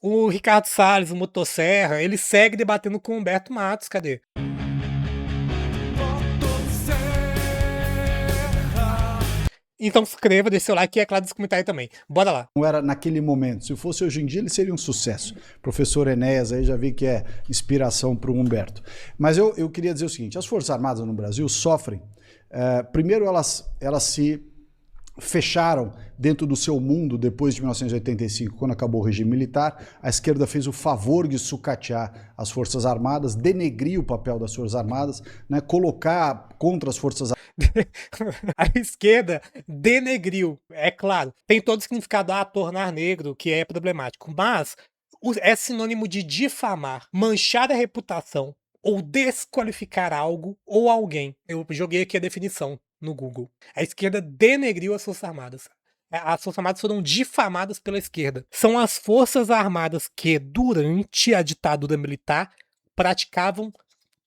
O Ricardo Salles, o Motosserra, ele segue debatendo com o Humberto Matos, cadê? Então se inscreva, deixe seu like e é claro, comentar aí também. Bora lá. Não era naquele momento. Se fosse hoje em dia, ele seria um sucesso. Professor Enéas aí já vi que é inspiração para o Humberto. Mas eu queria dizer o seguinte, as Forças Armadas no Brasil sofrem. Primeiro, elas se fecharam dentro do seu mundo depois de 1985, quando acabou o regime militar. A esquerda fez o favor de sucatear as Forças Armadas, denegrir o papel das Forças Armadas, né, colocar contra as Forças Armadas. A esquerda denegriu, é claro. Tem todo o significado tornar negro, que é problemático, mas é sinônimo de difamar, manchar a reputação ou desqualificar algo ou alguém. Eu joguei aqui a definição no Google. A esquerda denegriu as Forças Armadas. As Forças Armadas foram difamadas pela esquerda. São as Forças Armadas que, durante a ditadura militar, praticavam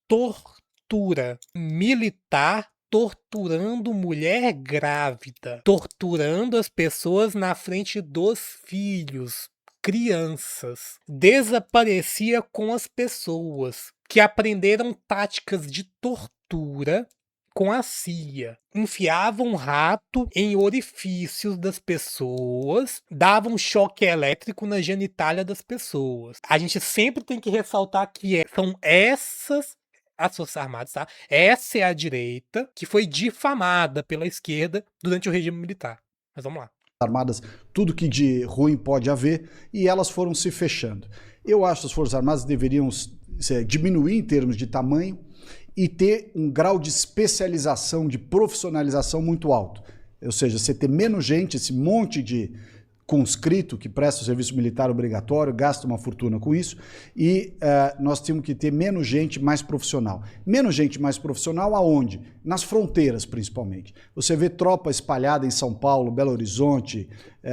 tortura militar, torturando mulher grávida, torturando as pessoas na frente dos filhos, crianças. Desaparecia com as pessoas que aprenderam táticas de tortura com a CIA. Enfiavam um rato em orifícios das pessoas, davam choque elétrico na genitália das pessoas. A gente sempre tem que ressaltar que são essas as Forças Armadas, tá? Essa é a direita que foi difamada pela esquerda durante o regime militar. Mas vamos lá. Armadas, tudo que de ruim pode haver, e elas foram se fechando. Eu acho que as Forças Armadas deveriam diminuir em termos de tamanho e ter um grau de especialização, de profissionalização muito alto. Ou seja, você ter menos gente, esse monte de conscrito que presta o serviço militar obrigatório, gasta uma fortuna com isso, e nós temos que ter menos gente mais profissional. Menos gente mais profissional aonde? Nas fronteiras, principalmente. Você vê tropa espalhada em São Paulo, Belo Horizonte,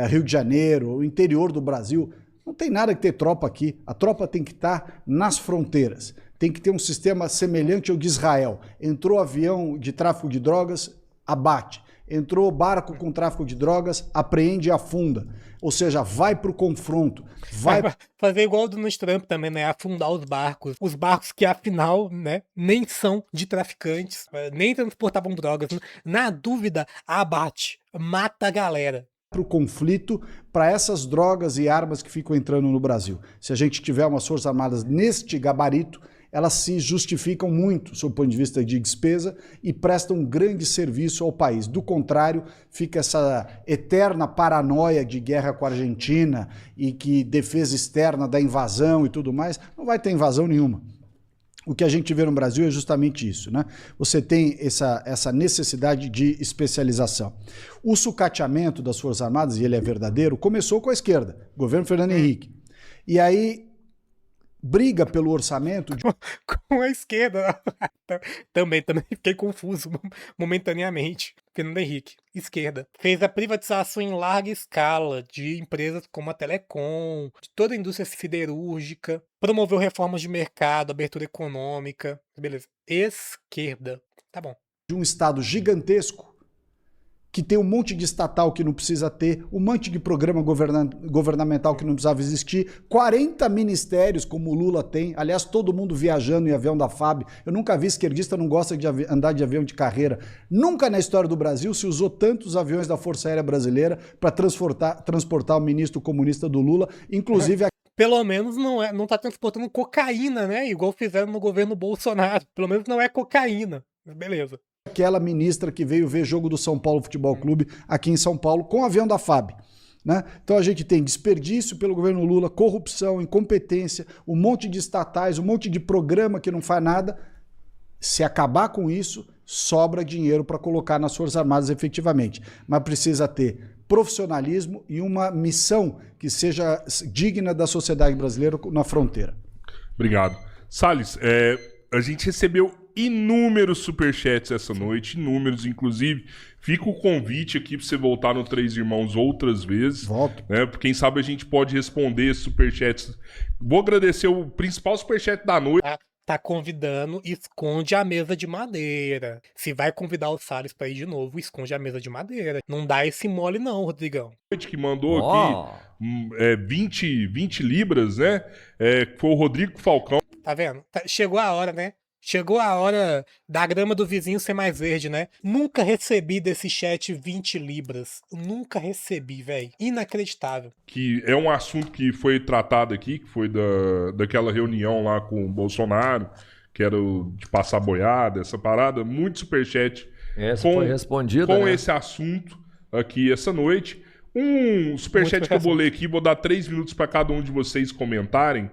Rio de Janeiro, o interior do Brasil. Não tem nada que ter tropa aqui. A tropa tem que estar nas fronteiras. Tem que ter um sistema semelhante ao de Israel. Entrou avião de tráfico de drogas, abate. Entrou barco com tráfico de drogas, apreende e afunda. Ou seja, vai para o confronto. Vai fazer igual o Donald Trump também, né? Afundar os barcos. Os barcos que, afinal, né, nem são de traficantes, nem transportavam drogas. Na dúvida, abate. Mata a galera. Para o conflito, para essas drogas e armas que ficam entrando no Brasil. Se a gente tiver umas Forças Armadas neste gabarito, elas se justificam muito, sob o ponto de vista de despesa, e prestam um grande serviço ao país. Do contrário, fica essa eterna paranoia de guerra com a Argentina e que defesa externa da invasão e tudo mais. Não vai ter invasão nenhuma. O que a gente vê no Brasil é justamente isso, né? Você tem essa necessidade de especialização. O sucateamento das Forças Armadas, e ele é verdadeiro, começou com a esquerda, governo Fernando Henrique. E aí briga pelo orçamento com a esquerda. Também fiquei confuso momentaneamente. Fernando Henrique, esquerda, fez a privatização em larga escala de empresas como a Telecom, de toda a indústria siderúrgica, promoveu reformas de mercado, abertura econômica, beleza. Esquerda, tá bom. De um estado gigantesco que tem um monte de estatal que não precisa ter, um monte de programa governamental que não precisava existir, 40 ministérios como o Lula tem, aliás, todo mundo viajando em avião da FAB. Eu nunca vi esquerdista não gosta de andar de avião de carreira. Nunca na história do Brasil se usou tantos aviões da Força Aérea Brasileira para transportar o ministro comunista do Lula, inclusive... Pelo menos não tá transportando cocaína, né? Igual fizeram no governo Bolsonaro. Pelo menos não é cocaína. Beleza. Aquela ministra que veio ver jogo do São Paulo Futebol Clube aqui em São Paulo com o avião da FAB. Né? Então a gente tem desperdício pelo governo Lula, corrupção, incompetência, um monte de estatais, um monte de programa que não faz nada. Se acabar com isso, sobra dinheiro para colocar nas Forças Armadas efetivamente. Mas precisa ter profissionalismo e uma missão que seja digna da sociedade brasileira na fronteira. Obrigado. Salles, a gente recebeu inúmeros superchats essa noite, inúmeros, inclusive. Fica o convite aqui para você voltar no Três Irmãos outras vezes. Volto. Né? Porque quem sabe a gente pode responder esses superchats. Vou agradecer o principal superchat da noite. tá convidando, esconde a mesa de madeira. Se vai convidar o Salles pra ir de novo, esconde a mesa de madeira. Não dá esse mole não, Rodrigão. Que mandou aqui 20 libras, né? Foi o Rodrigo Falcão. Tá vendo? Chegou a hora, né? Chegou a hora da grama do vizinho ser mais verde, né? Nunca recebi desse chat 20 libras. Nunca recebi, velho. Inacreditável. Que é um assunto que foi tratado aqui, que foi daquela reunião lá com o Bolsonaro, que era de passar boiada, essa parada. Muito superchat Foi respondido, com né? esse assunto aqui essa noite. Um superchat que eu vou ler aqui, vou dar 3 minutos para cada um de vocês comentarem.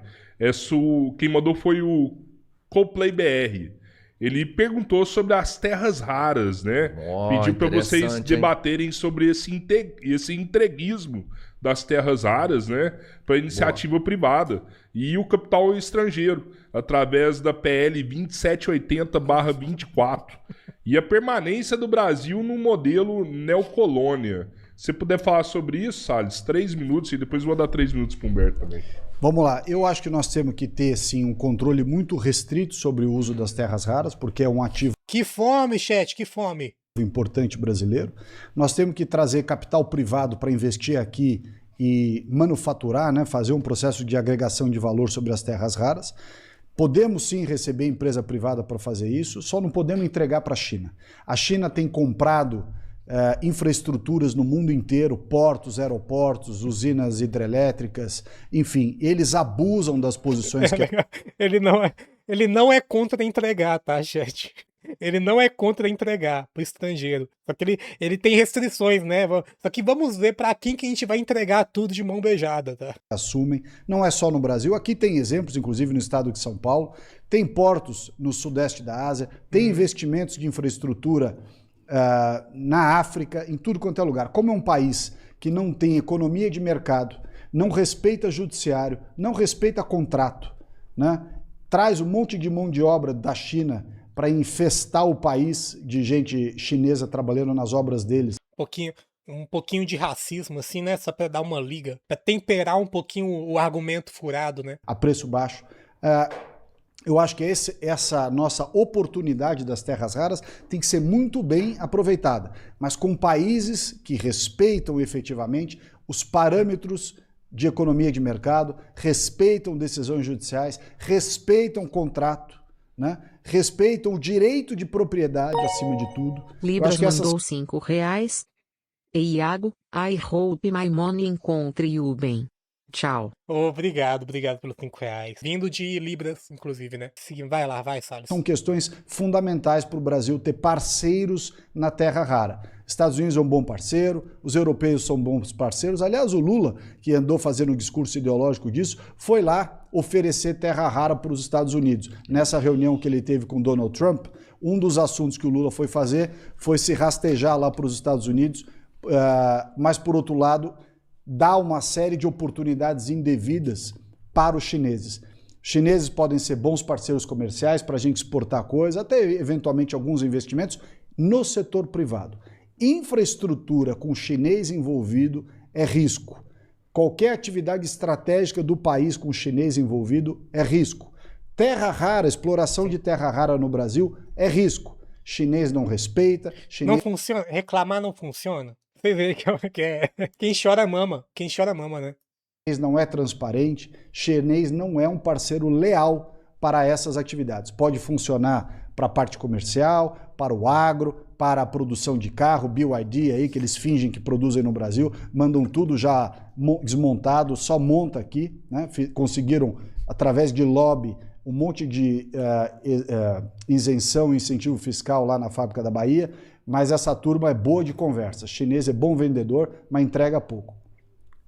Quem mandou foi o Coplay BR. Ele perguntou sobre as terras raras, né? Pediu para vocês debaterem sobre esse entreguismo das terras raras, né? Para iniciativa privada e o capital estrangeiro, através da PL 2780/24 e a permanência do Brasil no modelo neocolônia. Se puder falar sobre isso, Salles, 3 minutos e depois vou dar 3 minutos para o Humberto também. Vamos lá, eu acho que nós temos que ter, sim, um controle muito restrito sobre o uso das terras raras, porque é um ativo Que fome, chat, que fome. importante brasileiro. Nós temos que trazer capital privado para investir aqui e manufaturar, né, fazer um processo de agregação de valor sobre as terras raras. Podemos sim receber empresa privada para fazer isso, só não podemos entregar para a China. A China tem comprado infraestruturas no mundo inteiro, portos, aeroportos, usinas hidrelétricas, enfim, eles abusam das posições que... Ele não é contra entregar, tá, chat? Ele não é contra entregar pro estrangeiro. Só que ele tem restrições, né? Só que vamos ver para quem que a gente vai entregar tudo de mão beijada, tá? Assumem, não é só no Brasil, aqui tem exemplos, inclusive no estado de São Paulo, tem portos no sudeste da Ásia, tem investimentos de infraestrutura na África, em tudo quanto é lugar. Como é um país que não tem economia de mercado, não respeita judiciário, não respeita contrato, né? Traz um monte de mão de obra da China para infestar o país de gente chinesa trabalhando nas obras deles. Um pouquinho de racismo, assim, né? Só para dar uma liga, para temperar um pouquinho o argumento furado, né? A preço baixo. Eu acho que essa nossa oportunidade das terras raras tem que ser muito bem aproveitada, mas com países que respeitam efetivamente os parâmetros de economia de mercado, respeitam decisões judiciais, respeitam contrato, né? Respeitam o direito de propriedade acima de tudo. Libras mandou R$5. E Iago, I hope my money encontre you bem. Tchau. Obrigado pelos R$5. Vindo de Libras, inclusive, né? Vai lá, vai, Salles. São questões fundamentais para o Brasil ter parceiros na terra rara. Estados Unidos é um bom parceiro, os europeus são bons parceiros. Aliás, o Lula, que andou fazendo um discurso ideológico disso, foi lá oferecer terra rara para os Estados Unidos. Nessa reunião que ele teve com Donald Trump, um dos assuntos que o Lula foi fazer foi se rastejar lá para os Estados Unidos, mas, por outro lado, dá uma série de oportunidades indevidas para os chineses. Os chineses podem ser bons parceiros comerciais para a gente exportar coisa, até eventualmente alguns investimentos no setor privado. Infraestrutura com chinês envolvido é risco. Qualquer atividade estratégica do país com chinês envolvido é risco. Terra rara, exploração de terra rara no Brasil é risco. Chinês não respeita. Não funciona, reclamar não funciona. Você vê que é quem chora mama, né? Chinês não é transparente, chinês não é um parceiro leal para essas atividades. Pode funcionar para a parte comercial, para o agro, para a produção de carro, BYD aí, que eles fingem que produzem no Brasil, mandam tudo já desmontado, só monta aqui, né? Conseguiram, através de lobby, um monte de isenção e incentivo fiscal lá na fábrica da Bahia, mas essa turma é boa de conversa. Chinês é bom vendedor, mas entrega pouco.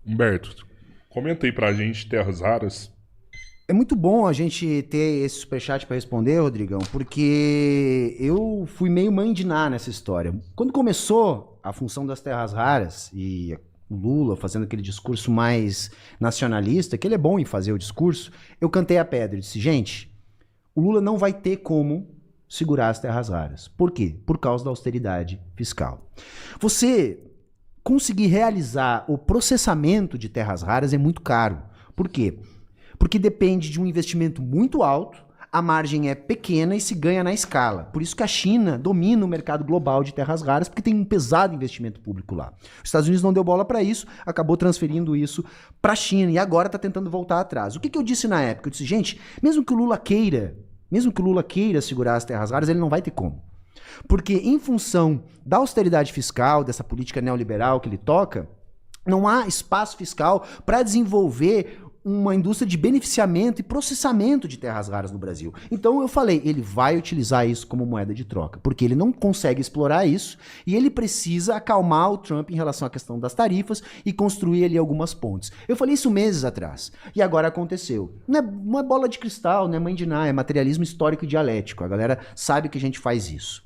Humberto, comenta aí pra gente terras raras. É muito bom a gente ter esse superchat para responder, Rodrigão, porque eu fui meio mãe de Ná nessa história. Quando começou a função das terras raras e o Lula fazendo aquele discurso mais nacionalista, que ele é bom em fazer o discurso, eu cantei a pedra e disse, gente, o Lula não vai ter como segurar as terras raras. Por quê? Por causa da austeridade fiscal. Você conseguir realizar o processamento de terras raras é muito caro. Por quê? Porque depende de um investimento muito alto, a margem é pequena e se ganha na escala. Por isso que a China domina o mercado global de terras raras, porque tem um pesado investimento público lá. Os Estados Unidos não deu bola para isso, acabou transferindo isso para a China e agora está tentando voltar atrás. O que eu disse na época? Eu disse, gente, mesmo que o Lula queira segurar as terras raras, ele não vai ter como. Porque em função da austeridade fiscal, dessa política neoliberal que ele toca, não há espaço fiscal para desenvolver uma indústria de beneficiamento e processamento de terras raras no Brasil. Então eu falei, ele vai utilizar isso como moeda de troca, porque ele não consegue explorar isso e ele precisa acalmar o Trump em relação à questão das tarifas e construir ali algumas pontes. Eu falei isso meses atrás e agora aconteceu. Não é bola de cristal, não é mãe de Ná, é materialismo histórico e dialético. A galera sabe que a gente faz isso.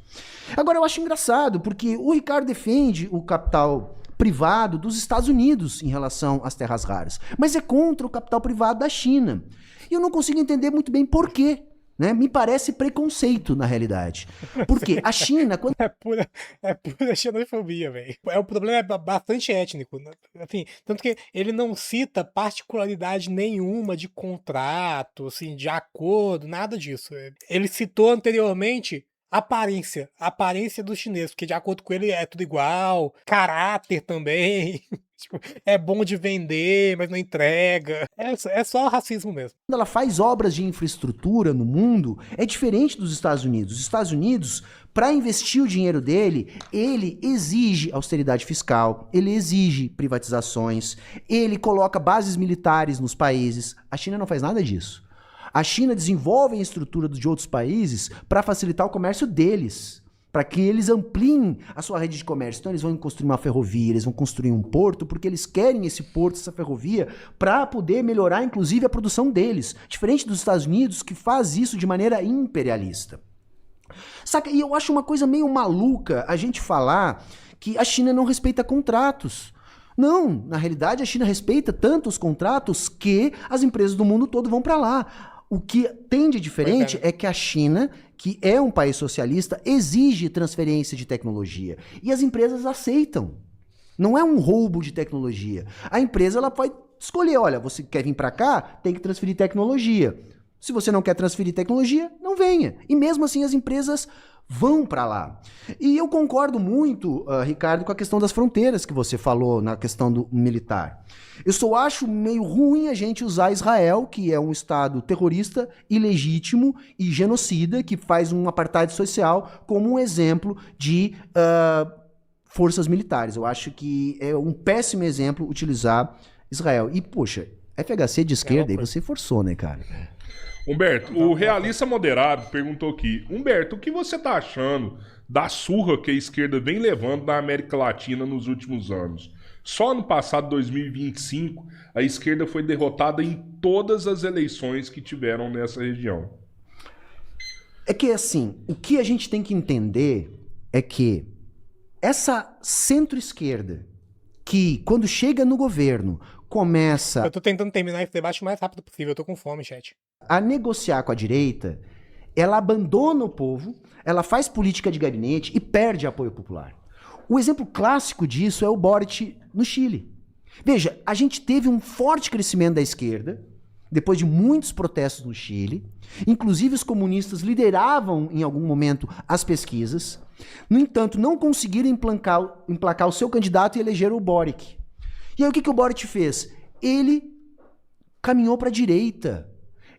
Agora eu acho engraçado, porque o Ricardo defende o capital privado dos Estados Unidos em relação às terras raras, mas é contra o capital privado da China. E eu não consigo entender muito bem por quê. Né? Me parece preconceito, na realidade. Porque a China... Quando... É pura xenofobia, velho. O problema é bastante étnico. Né? Assim, tanto que ele não cita particularidade nenhuma de contrato, assim, de acordo, nada disso. Ele citou anteriormente aparência do chinês, porque de acordo com ele é tudo igual, caráter também, tipo, é bom de vender, mas não entrega, é só racismo mesmo. Quando ela faz obras de infraestrutura no mundo, é diferente dos Estados Unidos. Os Estados Unidos, para investir o dinheiro dele, ele exige austeridade fiscal, ele exige privatizações, ele coloca bases militares nos países. A China não faz nada disso. A China desenvolve a estrutura de outros países para facilitar o comércio deles, para que eles ampliem a sua rede de comércio. Então eles vão construir uma ferrovia, eles vão construir um porto, porque eles querem esse porto, essa ferrovia, para poder melhorar, inclusive, a produção deles. Diferente dos Estados Unidos, que faz isso de maneira imperialista. Saca? E eu acho uma coisa meio maluca a gente falar que a China não respeita contratos. Não, na realidade a China respeita tanto os contratos que as empresas do mundo todo vão para lá. O que tem de diferente é que a China, que é um país socialista, exige transferência de tecnologia. E as empresas aceitam. Não é um roubo de tecnologia. A empresa ela pode escolher, olha, você quer vir para cá, tem que transferir tecnologia. Se você não quer transferir tecnologia, não venha. E mesmo assim as empresas vão para lá. E eu concordo muito, Ricardo, com a questão das fronteiras que você falou na questão do militar. Eu só acho meio ruim a gente usar Israel, que é um estado terrorista, ilegítimo e genocida, que faz um apartheid social, como um exemplo de forças militares. Eu acho que é um péssimo exemplo utilizar Israel. E, poxa, FHC de esquerda, aí você forçou, né, cara? Humberto, o realista moderado perguntou aqui: Humberto, o que você tá achando da surra que a esquerda vem levando na América Latina nos últimos anos? Só no passado 2025, a esquerda foi derrotada em todas as eleições que tiveram nessa região. É que, assim, o que a gente tem que entender é que essa centro-esquerda, que quando chega no governo, começa... Eu tô tentando terminar esse debate o mais rápido possível, eu tô com fome, chat. A negociar com a direita, ela abandona o povo, ela faz política de gabinete e perde apoio popular. O exemplo clássico disso é o Boric no Chile. Veja, a gente teve um forte crescimento da esquerda, depois de muitos protestos no Chile. Inclusive os comunistas lideravam em algum momento as pesquisas. No entanto, não conseguiram emplacar o seu candidato e elegeram o Boric. E aí o que o Boric fez? Ele caminhou para a direita.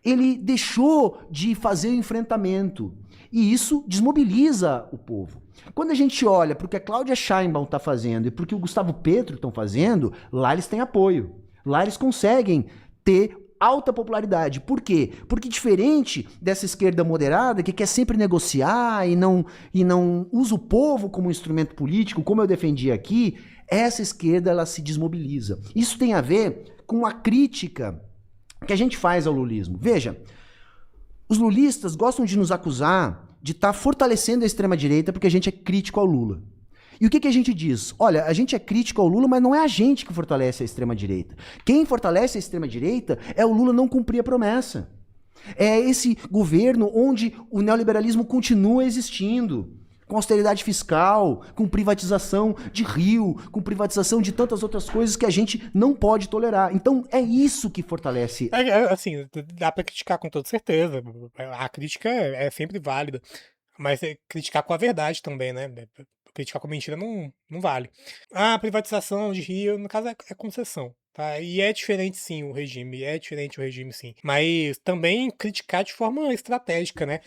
Ele deixou de fazer o enfrentamento. E isso desmobiliza o povo. Quando a gente olha para o que a Cláudia Sheinbaum está fazendo e para o que o Gustavo Petro estão fazendo, lá eles têm apoio. Lá eles conseguem ter alta popularidade. Por quê? Porque diferente dessa esquerda moderada que quer sempre negociar e não usa o povo como instrumento político, como eu defendi aqui, essa esquerda ela se desmobiliza. Isso tem a ver com a crítica que a gente faz ao lulismo. Veja, os lulistas gostam de nos acusar de estar fortalecendo a extrema-direita porque a gente é crítico ao Lula. E o que a gente diz? Olha, a gente é crítico ao Lula, mas não é a gente que fortalece a extrema-direita. Quem fortalece a extrema-direita é o Lula não cumprir a promessa. É esse governo onde o neoliberalismo continua existindo. com austeridade fiscal, com privatização de rio, com privatização de tantas outras coisas que a gente não pode tolerar. Então é isso que fortalece. Assim, dá pra criticar com toda certeza. A crítica é sempre válida. Mas criticar com a verdade também, né? Criticar com mentira não vale. A privatização de Rio, no caso, é concessão. Tá? E é diferente sim o regime, sim. Mas também criticar de forma estratégica, né?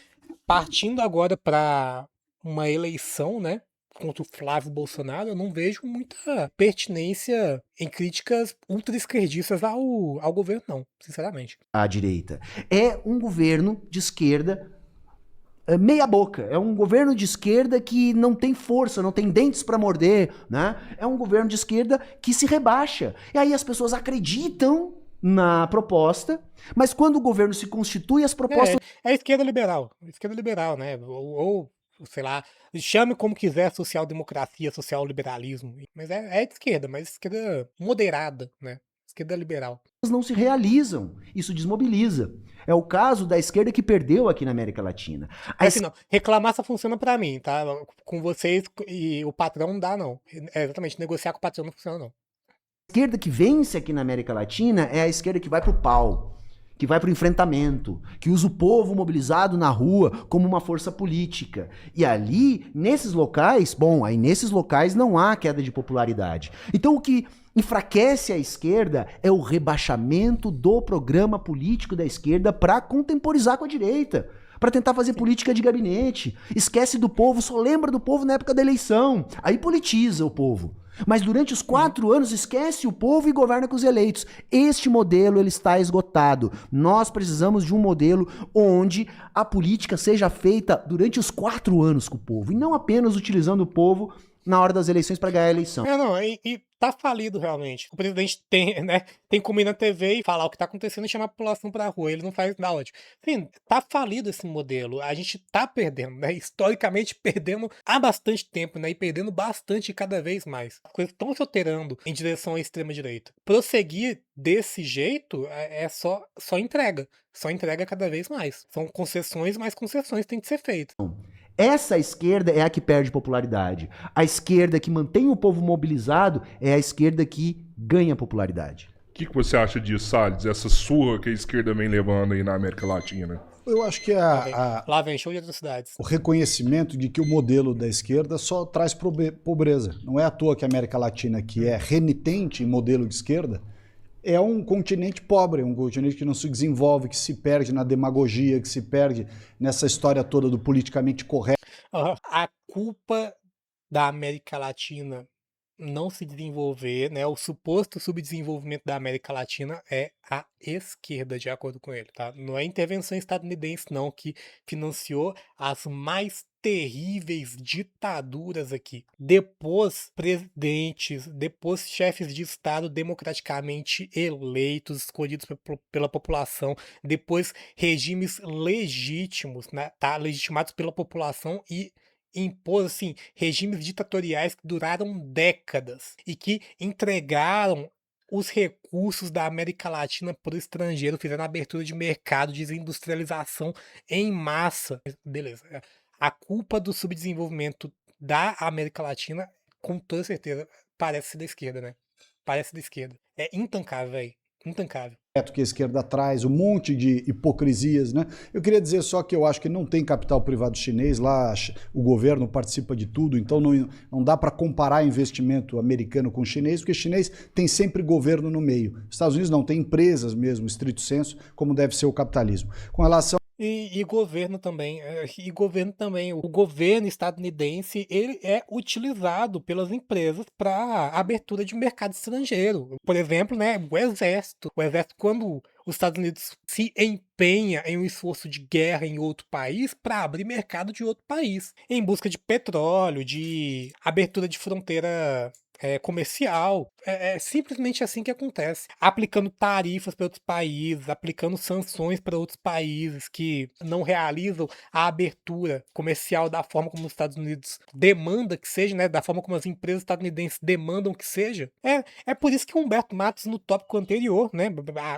Partindo agora para uma eleição, né? Contra o Flávio Bolsonaro, eu não vejo muita pertinência em críticas ultra-esquerdistas ao governo, não, sinceramente. A direita é um governo de esquerda meia boca. É um governo de esquerda que não tem força, não tem dentes para morder, né? É um governo de esquerda que se rebaixa. E aí as pessoas acreditam na proposta, mas quando o governo se constitui, as propostas... É a esquerda liberal, né? Ou, sei lá, chame como quiser, social-democracia, social-liberalismo. Mas é de esquerda, mas esquerda moderada, né? Esquerda liberal. não se realizam. Isso desmobiliza. É o caso da esquerda que perdeu aqui na América Latina. Assim, não. Reclamar só funciona pra mim, tá? Com vocês e o patrão não dá, não. Exatamente, negociar com o patrão não funciona, não. A esquerda que vence aqui na América Latina é a esquerda que vai pro pau, que vai pro enfrentamento, que usa o povo mobilizado na rua como uma força política. E ali, nesses locais, nesses locais não há queda de popularidade. Então o que enfraquece a esquerda é o rebaixamento do programa político da esquerda para contemporizar com a direita, para tentar fazer política de gabinete. Esquece do povo, só lembra do povo na época da eleição. Aí politiza o povo. Mas durante os 4 anos esquece o povo e governa com os eleitos. Este modelo ele está esgotado. Nós precisamos de um modelo onde a política seja feita durante os 4 anos com o povo, e não apenas utilizando o povo na hora das eleições para ganhar a eleição. E tá falido realmente. O presidente tem como ir na TV e falar o que tá acontecendo e chamar a população pra rua. Ele não faz nada ótimo. Enfim, tá falido esse modelo. A gente tá perdendo, né? Historicamente perdendo há bastante tempo, né? E perdendo bastante cada vez mais. As coisas estão se alterando em direção à extrema-direita. Prosseguir desse jeito é só entrega. Só entrega cada vez mais. São concessões, mas concessões têm que ser feitas. Essa esquerda é a que perde popularidade. A esquerda que mantém o povo mobilizado é a esquerda que ganha popularidade. O que você acha disso, Salles? Essa surra que a esquerda vem levando aí na América Latina? Eu acho que lá vem show de atrocidades. O reconhecimento de que o modelo da esquerda só traz pobreza. Não é à toa que a América Latina, que é renitente em modelo de esquerda, é um continente pobre, um continente que não se desenvolve, que se perde na demagogia, que se perde nessa história toda do politicamente correto. A culpa da América Latina não se desenvolver, né? O suposto subdesenvolvimento da América Latina é a esquerda, de acordo com ele, tá? Não é a intervenção estadunidense, não, que financiou as mais terríveis ditaduras aqui. Depois, presidentes, depois chefes de Estado democraticamente eleitos, escolhidos pela população, depois regimes legítimos, né? Tá? Legitimados pela população e impôs assim, regimes ditatoriais que duraram décadas e que entregaram os recursos da América Latina para o estrangeiro, fizeram abertura de mercado, desindustrialização em massa. Beleza. A culpa do subdesenvolvimento da América Latina, com toda certeza, parece ser da esquerda, né? Parece da esquerda. É intancável, velho. Intancável. Que a esquerda traz, um monte de hipocrisias, né? Eu queria dizer só que eu acho que não tem capital privado chinês, lá o governo participa de tudo, então não dá para comparar investimento americano com chinês, porque chinês tem sempre governo no meio. Estados Unidos não, tem empresas mesmo, estrito senso, como deve ser o capitalismo. Com relação E governo também. O governo estadunidense ele é utilizado pelas empresas para abertura de mercado estrangeiro. Por exemplo, né, o exército. O exército, quando os Estados Unidos se empenha em um esforço de guerra em outro país para abrir mercado de outro país, em busca de petróleo, de abertura de fronteira comercial. É simplesmente assim que acontece. Aplicando tarifas para outros países, aplicando sanções para outros países que não realizam a abertura comercial da forma como os Estados Unidos demanda que seja, né? Da forma como as empresas estadunidenses demandam que seja. É por isso que o Humberto Matos, no tópico anterior, né?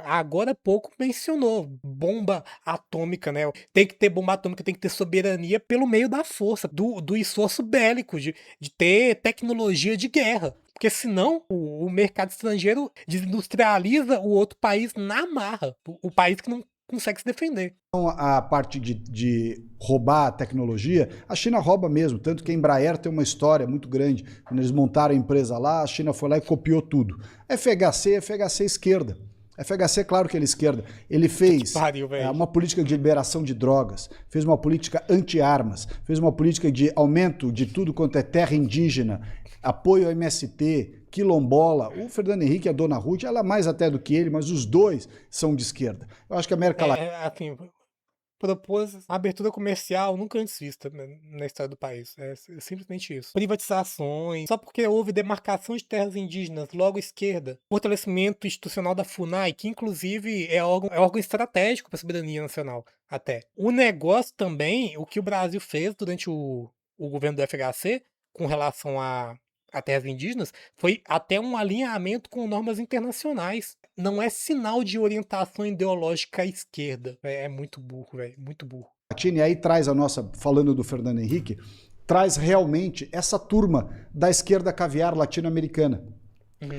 Agora há pouco mencionou bomba atômica, né? Tem que ter bomba atômica, tem que ter soberania pelo meio da força, do esforço bélico, de ter tecnologia de guerra. Porque senão o mercado estrangeiro desindustrializa o outro país na marra. O país que não consegue se defender. A parte de roubar a tecnologia, a China rouba mesmo, tanto que a Embraer tem uma história muito grande. Quando eles montaram a empresa lá, a China foi lá e copiou tudo. FHC esquerda. FHC, claro que ele é esquerda. Ele fez uma política de liberação de drogas, fez uma política anti-armas, fez uma política de aumento de tudo quanto é terra indígena, apoio ao MST, quilombola. O Fernando Henrique e a Dona Ruth, ela é mais até do que ele, mas os dois são de esquerda. Eu acho que a América Latina... assim, propôs uma abertura comercial nunca antes vista na história do país. É simplesmente isso. Privatizações, só porque houve demarcação de terras indígenas, logo esquerda. Fortalecimento institucional da FUNAI, que inclusive é órgão estratégico para a soberania nacional, até. O negócio também, o que o Brasil fez durante o governo do FHC, com relação a terras indígenas, foi até um alinhamento com normas internacionais. Não é sinal de orientação ideológica à esquerda. É muito burro, velho. Muito burro. E aí traz a nossa, falando do Fernando Henrique, traz realmente essa turma da esquerda caviar latino-americana.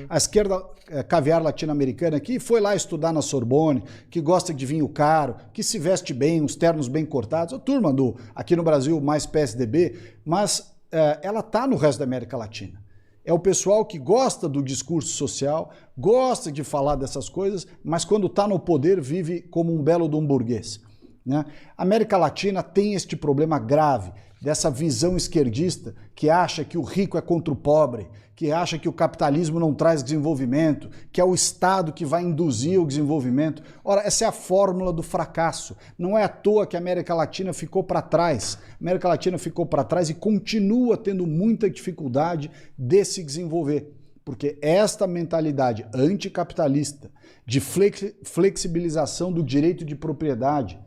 A esquerda caviar latino-americana que foi lá estudar na Sorbonne, que gosta de vinho caro, que se veste bem, uns ternos bem cortados. A turma aqui no Brasil, mais PSDB, mas ela está no resto da América Latina. É o pessoal que gosta do discurso social, gosta de falar dessas coisas, mas quando está no poder vive como um belo de um burguês. Né? A América Latina tem este problema grave, dessa visão esquerdista que acha que o rico é contra o pobre, que acha que o capitalismo não traz desenvolvimento, que é o Estado que vai induzir o desenvolvimento. Ora, essa é a fórmula do fracasso. Não é à toa que a América Latina ficou para trás. A América Latina ficou para trás e continua tendo muita dificuldade de se desenvolver. Porque esta mentalidade anticapitalista, de flexibilização do direito de propriedade,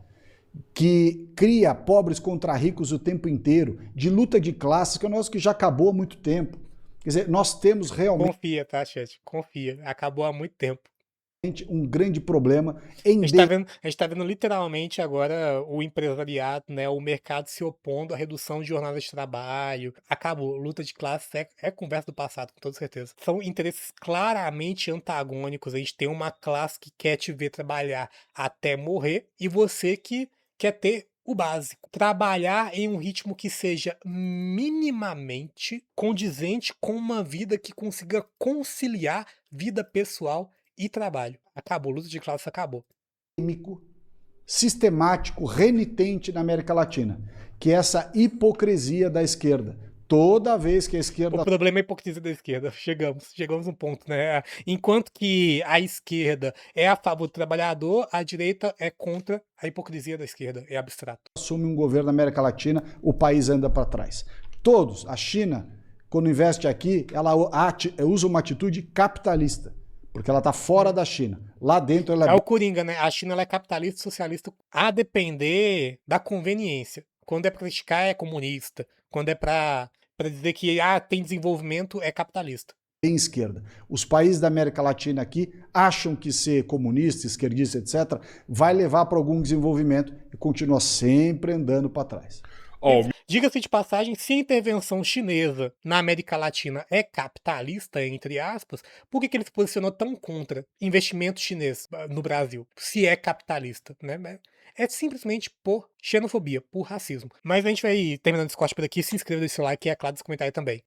que cria pobres contra ricos o tempo inteiro, de luta de classes, que é um negócio que já acabou há muito tempo. Quer dizer, nós temos realmente... Confia, tá, Chet? Confia. Acabou há muito tempo. Um grande problema em... A gente tá vendo literalmente agora o empresariado, né, o mercado se opondo à redução de jornadas de trabalho. Acabou. Luta de classes é conversa do passado, com toda certeza. São interesses claramente antagônicos. A gente tem uma classe que quer te ver trabalhar até morrer e você que quer ter o básico. Trabalhar em um ritmo que seja minimamente condizente com uma vida que consiga conciliar vida pessoal e trabalho. Acabou, luta de classe acabou. Sistemático, renitente na América Latina, que é essa hipocrisia da esquerda. Toda vez que a esquerda... O problema é a hipocrisia da esquerda. Chegamos a um ponto, né? Enquanto que a esquerda é a favor do trabalhador, a direita é contra a hipocrisia da esquerda. É abstrato. Assume um governo na América Latina, o país anda para trás. Todos, a China, quando investe aqui, ela usa uma atitude capitalista. Porque ela está fora da China. Lá dentro ela... É o Coringa, né? A China ela é capitalista e socialista a depender da conveniência. Quando é para criticar, é comunista. Quando é para dizer que tem desenvolvimento, é capitalista. Em esquerda. Os países da América Latina aqui acham que ser comunista, esquerdista, etc., vai levar para algum desenvolvimento e continua sempre andando para trás. Diga-se de passagem, se a intervenção chinesa na América Latina é capitalista, entre aspas, por que ele se posicionou tão contra investimento chinês no Brasil, se é capitalista, né? É simplesmente por xenofobia, por racismo. Mas a gente vai terminando esse corte por aqui, se inscreva, deixe seu like e é claro, desse comentário também.